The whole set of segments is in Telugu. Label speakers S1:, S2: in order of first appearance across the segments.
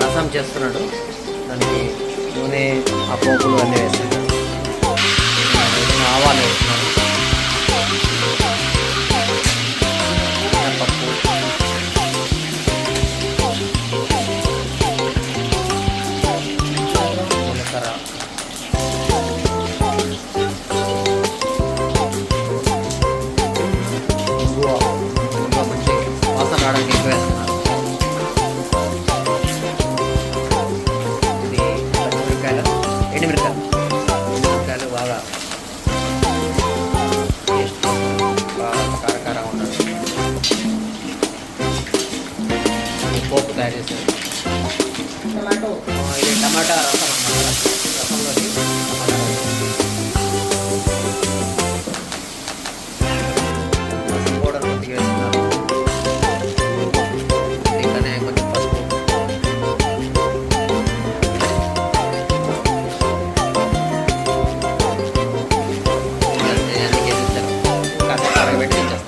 S1: రసం చేస్తున్నాడు. దానికి నూనె, ఆ పోపులు అన్నీ వేస్తున్నాడు. ఆవాలు వేస్తున్నాడు, పప్పు, జీలకర్ర, ఇంగువ. ఇంగువ మంచి వాసన రావడానికి ఎక్కువ వేస్తున్నారు. ఇది పచ్చిమిరపకాయలు, ఎండుమిరపకాయలు బాగా టేస్ట్, బాగా కారకారం ఉండదు. పోపు తయారు చేశారు. ఇది టమాటా రసం అన్నమాట. రసంలోకి టమాటా రసం పౌడర్ కొద్దిగా వేస్తున్నారు. దీంట్లోనే కొంచెం పసుపు, అన్ని వేసేస్తారు. కాసేపు కరగబెట్టి ఇచ్చేస్తారు.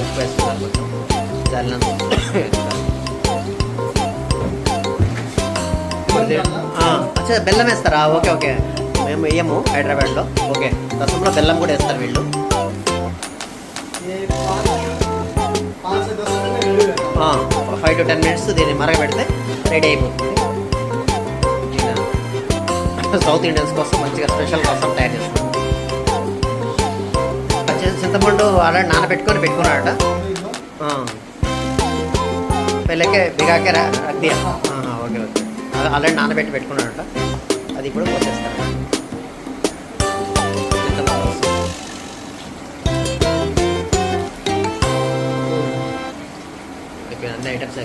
S1: ఉప్పు వేస్తున్నారు, కొంచెం చల్లంత అచ్చా. బెల్లం వేస్తారా? ఓకే ఓకే, మేము వేయము హైదరాబాద్లో. ఓకే, రసంలో బెల్లం కూడా వేస్తారు వీళ్ళు. 5 to 10 minutes దీన్ని మరగబెడితే రెడీ అయిపోతుంది. సౌత్ ఇండియన్స్ కోసం మంచిగా స్పెషల్ రసం తయారు చేస్తాం. చింతపండు ఆల్రెడీ పెట్టుకున్నాడట. పెళ్ళకే బిగాకే రక్ దియా. ఓకే ఓకే, ఆల్రెడీ పెట్టుకున్నాడట. అది ఇప్పుడు పోసేస్తారు. అన్ని ఐటమ్స్